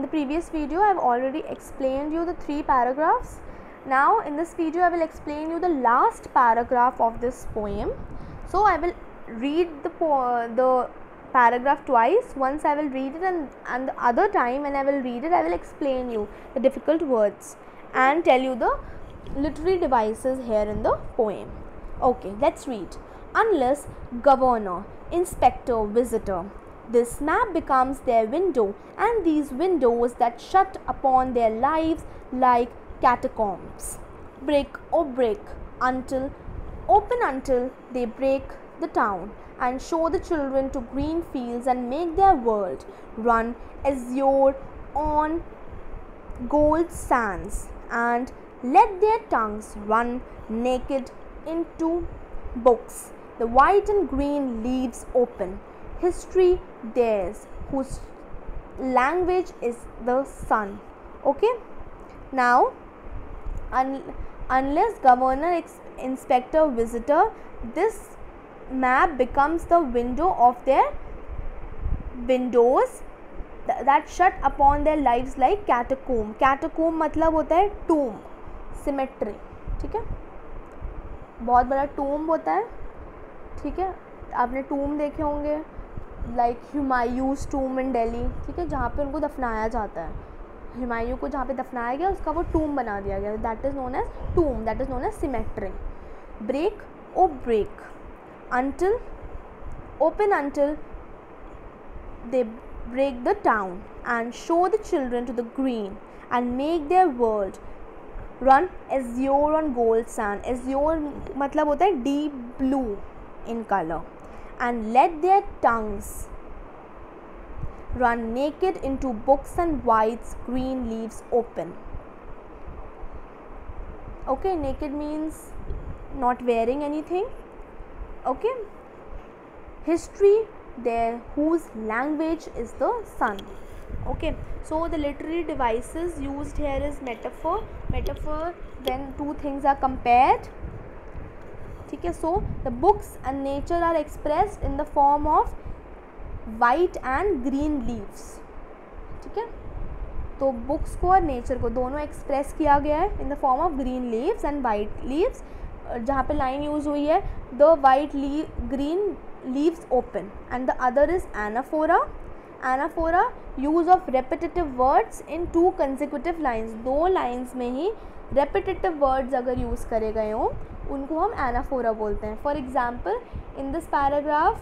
the previous video I have already explained you the 3 paragraphs. Now in this video I will explain you the last paragraph of this poem. So I will read the paragraph twice. Once I will read it and the other time when I will read it I will explain you the difficult words and tell you the literary devices here in the poem. Okay, let's read. Unless governor, inspector, visitor, this map becomes their window, and these windows that shut upon their lives like catacombs. Brick or break open until they break the town and show the children to green fields and make their world run azure on gold sands, and let their tongues run naked into books, the white and green leaves open. History theirs, whose language is the sun. Okay, now unless governor, inspector, visitor, this map becomes the window of their windows that shut upon their lives like catacomb. Catacomb मतलब होता है tomb, cemetery, ठीक है, बहुत बड़ा tomb होता है, ठीक है, आपने tomb देखे होंगे लाइक हुमायूंस टूम इन दिल्ली, ठीक है, जहाँ पे उनको दफनाया जाता है, हुमायूं को जहाँ पे दफनाया गया उसका वो टूम बना दिया गया, that is known as tomb, that is known as cemetery. Break o break until open until they break the town and show the children to the green and make their world run azure on gold sand. Azure मतलब होता है deep blue in color. And let their tongues run naked into books and white green leaves open. Okay, naked means not wearing anything. Okay, history there, whose language is the sun. Okay, so the literary devices used here is metaphor when two things are compared. Okay, so the books and nature are expressed in the form of white and green leaves. ठीक है, तो books को और nature को दोनों express किया गया है in the form of green leaves and white leaves. जहाँ पे लाइन यूज हुई है the white green leaves open and the other is anaphora. Anaphora use of repetitive words in 2 consecutive lines. 2 lines में ही repetitive words अगर use करे गए हों उनको हम एनाफोरा बोलते हैं. For example in this paragraph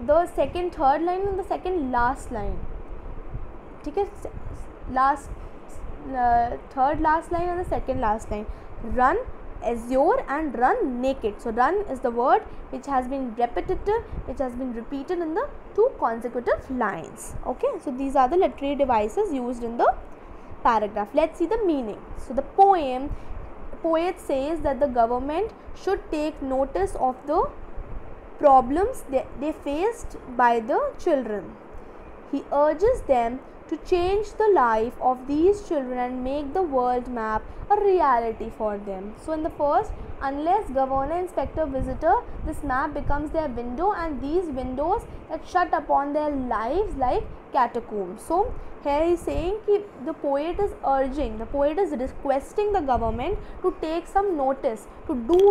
the second third line and the second last line, ठीक है, third last line and the second last line, run azure and run naked. So run is the word which has been repeated in the 2 consecutive lines. Okay, so these are the literary devices used in the paragraph. Let's see the meaning. So the poet says that the government should take notice of the problems they faced by the children. He urges them to change the life of these children and make the world map a reality for them. So in the first, unless governor, inspector, visitor, this map becomes their window and these windows that shut upon their lives like catacombs. So here he is saying that the poet is requesting the government to take some notice, to do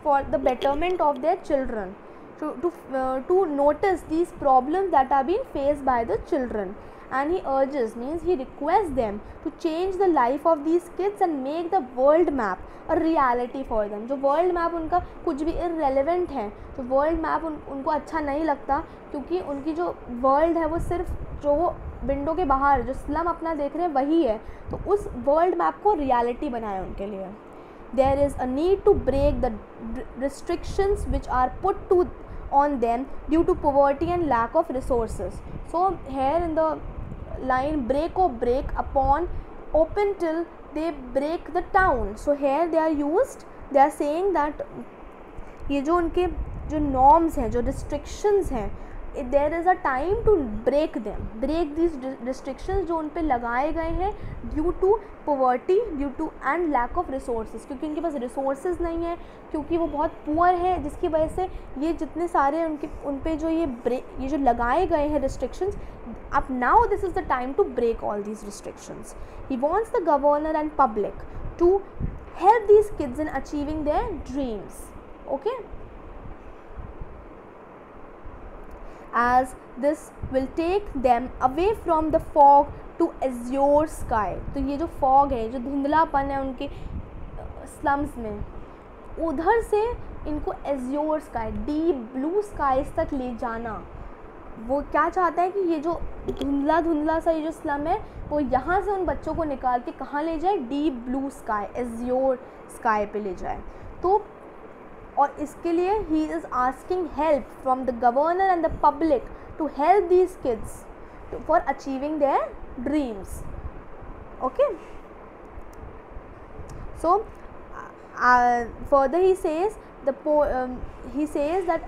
for the betterment of their children, to notice these problems that are being faced by the children. And he urges, means he requests them to change the life of these kids and make the world map a reality for them. जो world map उनका कुछ भी irrelevant है, तो world map उनको अच्छा नहीं लगता क्योंकि उनकी जो world है वो सिर्फ जो विंडो के बाहर जो स्लम अपना देख रहे हैं वही है, तो उस world map को reality बनाए उनके लिए. There is a need to break the restrictions which are put on them due to poverty and lack of resources. So here in the line break or break upon open till they break the town. So here they are saying that ये जो उनके जो norms हैं, जो restrictions हैं, there is a time to break these restrictions जो उन पे लगाए गए हैं due to poverty, due to and lack of resources, क्योंकि उनके पास रिसोर्सेज नहीं है, क्योंकि वो बहुत पुअर है, जिसकी वजह से ये जितने सारे उन पे जो ये जो लगाए गए हैं रिस्ट्रिक्शंस, अब now this is the time to break all these restrictions. He wants the governor and public to help these kids in achieving their dreams. Okay, as this will take them away from the fog to azure sky. तो ये जो fog है, जो धुंधलापन है उनके slums में, उधर से इनको azure sky, deep blue skies तक ले जाना. वो क्या चाहता है कि ये जो धुंधला सा ये जो स्लम है वो यहाँ से उन बच्चों को निकाल के कहाँ ले जाए, deep blue sky, azure sky पे ले जाए. तो और इसके लिए he is asking help from the governor and the public to help these kids for achieving their dreams. Okay, so further he says that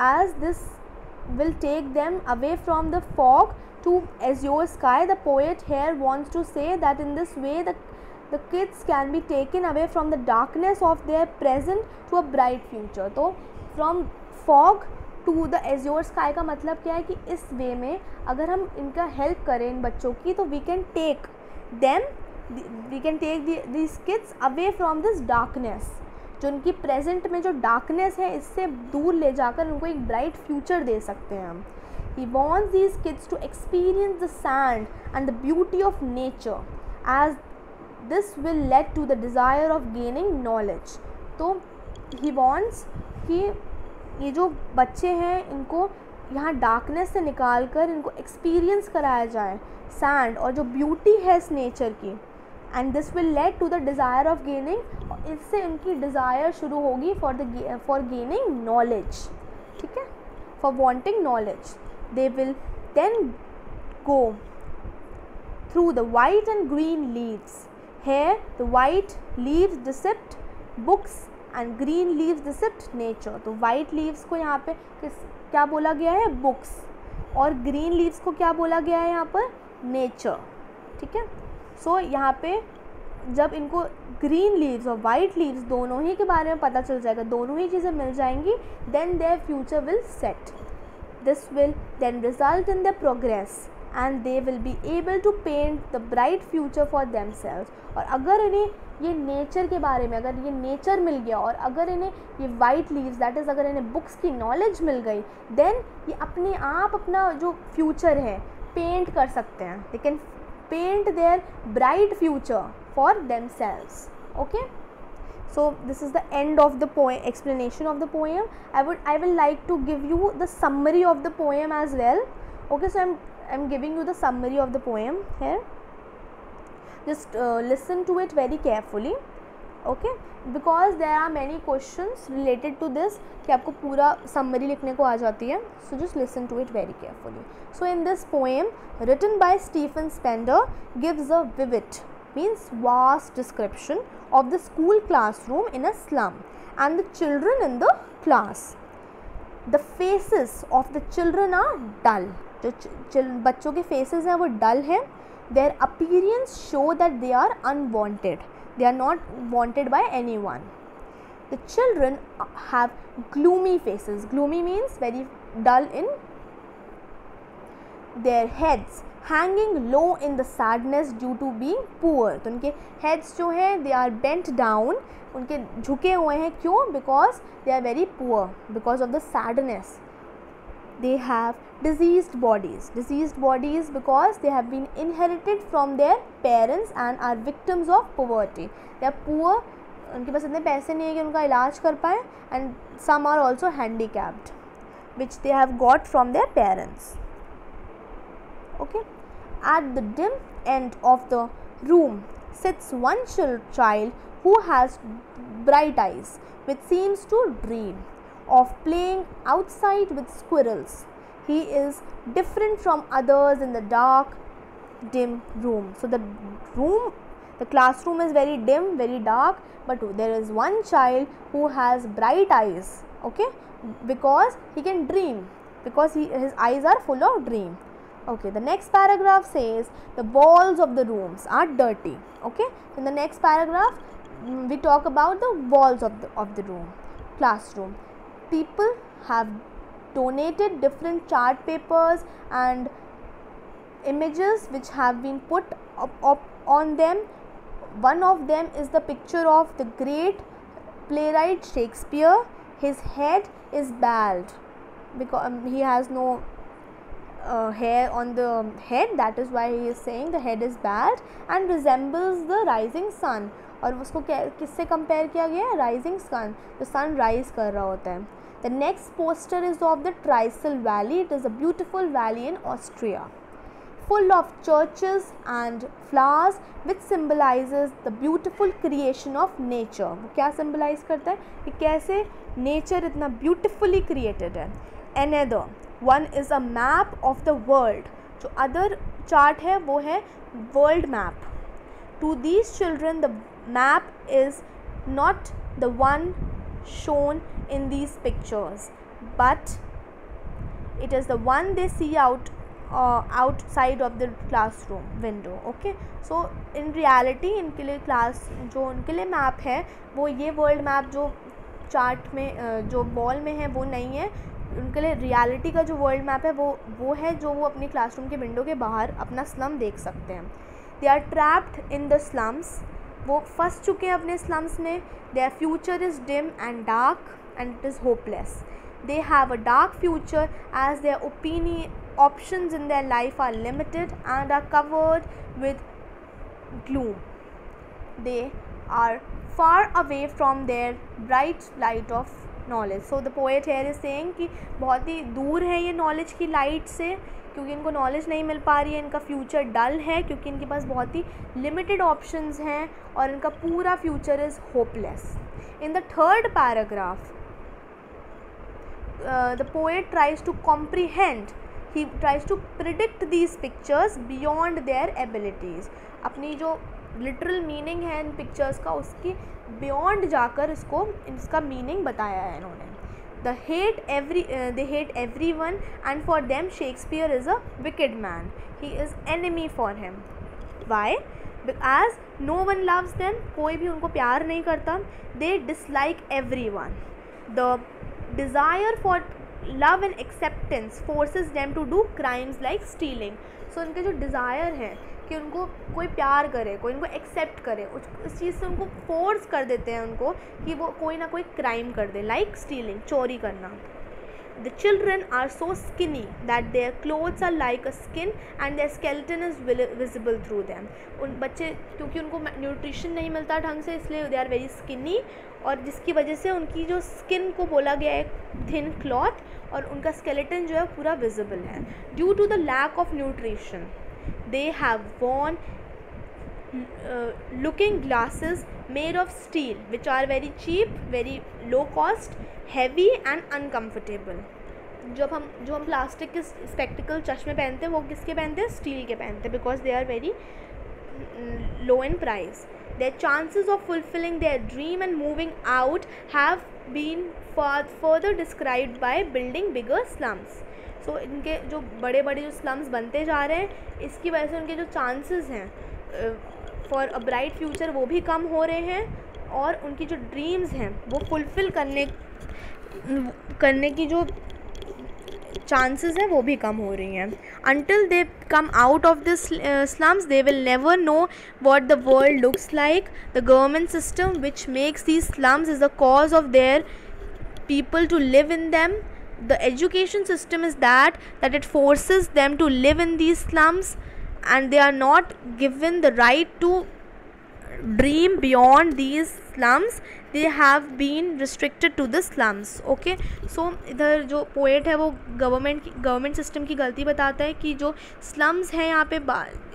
as this will take them away from the fog to azure sky, the poet here wants to say that in this way the kids can be taken away from the darkness of their present to a bright future. तो from fog to the azure sky का मतलब क्या है कि इस वे में अगर हम इनका हेल्प करें इन बच्चों की, तो we can take these kids away from this darkness, जो उनकी प्रेजेंट में जो डार्कनेस है इससे दूर ले जाकर उनको एक ब्राइट फ्यूचर दे सकते हैं हम. He wants these kids to experience the sand and the beauty of nature as this will lead to the desire of gaining knowledge. तो ही वॉन्ट्स कि ये जो बच्चे हैं इनको यहाँ डार्कनेस से निकाल कर इनको एक्सपीरियंस कराया जाए सैंड और जो ब्यूटी है इस नेचर की, and this will lead to the desire of gaining, इससे इनकी डिज़ायर शुरू होगी फॉर गेनिंग नॉलेज. ठीक है, for wanting knowledge. They will then go through the white and green leaves. Here the white leaves depict books and green leaves depict nature. तो white leaves को यहाँ पे क्या बोला गया है, बुक्स, और ग्रीन लीव्स को क्या बोला गया है यहाँ पर, नेचर. ठीक है, सो यहाँ पे जब इनको ग्रीन लीव्स और वाइट लीव्स दोनों ही के बारे में पता चल जाएगा, दोनों ही चीज़ें मिल जाएंगी, then their future will set. This will then result in their progress and they will be able to paint the bright future for themselves. और अगर इन्हें ये नेचर के बारे में, अगर ये नेचर मिल गया और अगर इन्हें ये वाइट लीव्स दैट इज़ अगर इन्हें बुक्स की नॉलेज मिल गई, देन ये अपने आप अपना जो फ्यूचर है पेंट कर सकते हैं. They can paint their bright future for themselves. Okay, so this is the end of the poem, explanation of the poem. I will like to give you the summary of the poem as well. Okay, so I'm giving you the summary of the poem here. Just listen to it very carefully. Okay, because there are many questions related to this कि आपको पूरा summary लिखने को आ जाती है. So just listen to it very carefully. So in this poem written by Stephen Spender gives a vivid, means vast description of the school classroom in a slum and the children in the class. The faces of the children are dull. जो बच्चों के faces हैं वो dull हैं. Their appearance show that they are unwanted. They are not wanted by anyone. The children have gloomy faces. Gloomy means very dull in their heads, hanging low in the sadness due to being poor. तो उनके heads जो हैं they are bent down, उनके झुके हुए हैं. क्यों? Because they are very poor, because of the sadness. They have diseased bodies because they have been inherited from their parents and are victims of poverty. They are poor, उनके पास इतने पैसे नहीं है कि उनका इलाज कर पाए, and some are also handicapped which they have got from their parents. Okay, at the dim end of the room sits one child who has bright eyes, which seems to dream of playing outside with squirrels. He is different from others in the dark, dim room. So the classroom is very dim, very dark, but there is one child who has bright eyes, okay, because he can dream, because his eyes are full of dream. Okay, the next paragraph says the walls of the rooms are dirty. Okay, in the next paragraph we talk about the walls of the room, classroom. People have donated different chart papers and images which have been put up on them. One of them is the picture of the great playwright Shakespeare. His head is bald because he has no hair on the head, that is why he is saying the head is bald and resembles the rising sun. और उसको किससे compare किया गया है? Rising sun, जो sun rise कर रहा होता है. The next poster is of the Trisal valley. It is a beautiful valley in Austria, full of churches and flowers which symbolizes the beautiful creation of nature. वो क्या symbolize करता है कि कैसे nature इतना beautifully created है. Another one is a map of the world. जो other chart है वो है world map. To these children the map is not the one shown in these pictures, but it is the one they see outside of the classroom window. Okay, so in reality इनके लिए class जो उनके लिए map है वो ये world map जो chart में जो वॉल में है वो नहीं है. उनके लिए रियलिटी का जो वर्ल्ड मैप है वो है जो वो अपनी क्लासरूम के विंडो के बाहर अपना स्लम देख सकते हैं. They are trapped in the slums. वो फंस चुके हैं अपने स्लम्स में. Their future is dim and dark and it is hopeless. They have a dark future as their options in their life are limited and are covered with gloom. They are far away from their bright light of knowledge. So the poet here is saying कि बहुत ही दूर है ये knowledge की light से, क्योंकि इनको knowledge नहीं मिल पा रही है. इनका फ्यूचर डल है क्योंकि इनके पास बहुत ही लिमिटेड ऑप्शंस हैं और इनका पूरा future is hopeless. In the third paragraph, the poet tries to comprehend, he tries to predict these pictures beyond their abilities. अपनी जो literal meaning है इन pictures का उसकी beyond जाकर इसका meaning बताया है इन्होंने. They hate everyone and for them Shakespeare is a wicked man. He is enemy for him. Why? As no one loves them, कोई भी उनको प्यार नहीं करता. They dislike everyone. The desire for love and acceptance forces them to do crimes like stealing. So उनके जो desire है कि उनको कोई प्यार करे, कोई उनको accept करे, उस चीज़ से उनको force कर देते हैं उनको कि वो कोई ना कोई crime कर दे, like stealing, चोरी करना. The children are so skinny that their clothes are like a skin and their skeleton is visible through them. उन बच्चे क्योंकि उनको न्यूट्रिशन नहीं मिलता ढंग से, इसलिए they are very skinny, और जिसकी वजह से उनकी जो स्किन को बोला गया है थिन क्लॉथ, और उनका स्केलेटन जो है पूरा विजिबल है. Due to the lack of nutrition they have worn looking glasses made of steel which are very cheap, very low cost, heavy and uncomfortable. जो हम प्लास्टिक के स्पेक्टिकल चश्मे पहनते हैं वो किसके पहनते हैं? स्टील के पहनते हैं, because they are very low in price. Their chances of fulfilling their dream and moving out have been further described by building bigger slums. So इनके जो बड़े बड़े जो slums बनते जा रहे हैं, इसकी वजह से उनके जो chances हैं for a bright future वो भी कम हो रहे हैं, और उनकी जो dreams हैं वो fulfill करने की जो chances हैं वो भी कम हो रही हैं. Until they come out of this slums, they will never know what the world looks like. The government system which makes these slums is the cause of their people to live in them. The education system is that it forces them to live in these slums, and they are not given the right to dream beyond these slums. They have been restricted to the slums. Okay, so इधर जो poet है वो government system की गलती बताता है कि जो स्लम्स हैं यहाँ पे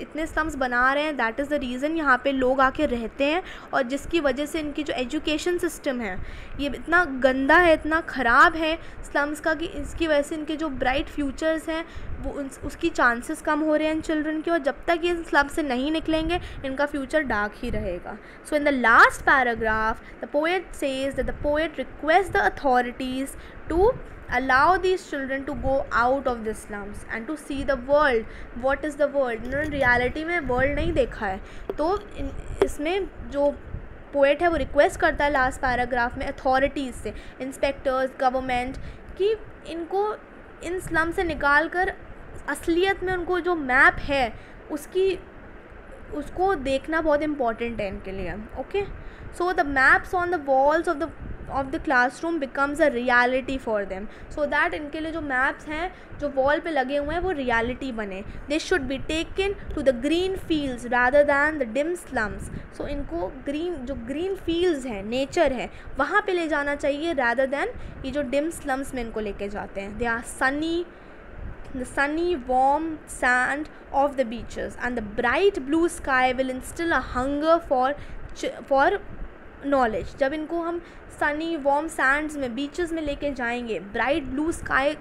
इतने स्लम्स बना रहे हैं, दैट इज़ द रीज़न यहाँ पे लोग आके रहते हैं, और जिसकी वजह से इनकी जो एजुकेशन सिस्टम है ये इतना गंदा है, इतना ख़राब है स्लम्स का, कि इसकी वजह से इनके जो ब्राइट फ्यूचर्स हैं वो उसकी चांसेस कम हो रहे हैं इन चिल्ड्रन के, और जब तक ये स्लम से नहीं निकलेंगे इनका फ्यूचर डार्क ही रहेगा. So in the last paragraph paragraph, the poet says that the poet requests the authorities to allow these children to go out of the slums and to see the world. What is the world? इन्होंने reality में world नहीं देखा है, तो इसमें जो poet है वो रिक्वेस्ट करता है लास्ट पैराग्राफ में अथॉरिटीज़ से, इंस्पेक्टर्स, गवर्नमेंट, कि इनको इन स्लम से निकाल कर असलियत में उनको जो मैप है उसको देखना बहुत इम्पॉर्टेंट है इनके लिए. Okay, so the maps on the walls of the classroom becomes a reality for them, so that इनके लिए जो मैप्स हैं जो वॉल पे लगे हुए हैं वो रियलिटी बने. They should be taken to the green fields rather than the dim slums. So इनको ग्रीन फील्ड्स हैं, नेचर है, वहाँ पे ले जाना चाहिए रादर दैन ये जो डिम स्लम्स में इनको लेके जाते हैं. They are the sunny warm sand of the beaches and the bright blue sky will instill a hunger for knowledge. जब इनको हम सनी वार्म सैंड्स में, बीचेस में लेके जाएंगे, ब्राइट ब्लू स्काई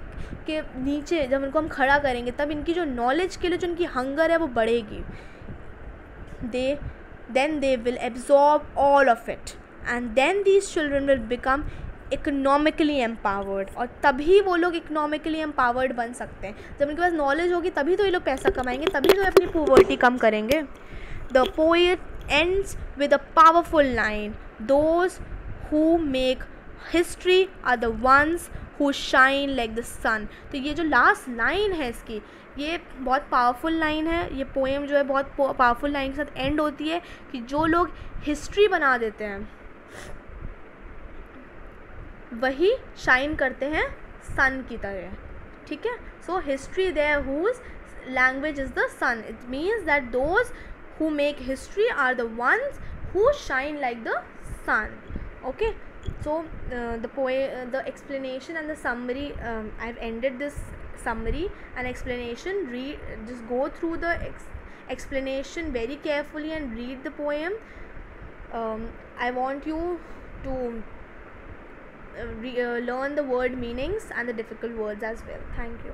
के नीचे जब इनको हम खड़ा करेंगे, तब इनकी जो नॉलेज के लिए जो इनकी हंगर है वो बढ़ेगी. then they will absorb all of it and then these children will become economically empowered. और तभी वो लोग इकोनॉमिकली एम्पावर्ड बन सकते हैं. जब उनके पास नॉलेज होगी तभी तो ये लोग पैसा कमाएंगे, तभी तो अपनी पॉवर्टी कम करेंगे. The poet ends with a powerful line, those who make history are the ones who shine like the sun. तो ये जो लास्ट लाइन है इसकी, ये बहुत पावरफुल लाइन है. ये पोएम जो है बहुत पावरफुल लाइन के साथ एंड होती है कि जो लोग हिस्ट्री बना देते हैं वही शाइन करते हैं सन की तरह. ठीक है, so history there whose language is the sun. It means that those who make history are the ones who shine like the sun. Okay, so the explanation and the summary, I've ended this summary and explanation. Just go through the explanation very carefully and read the poem. I want you to learn the word meanings and the difficult words as well. Thank you.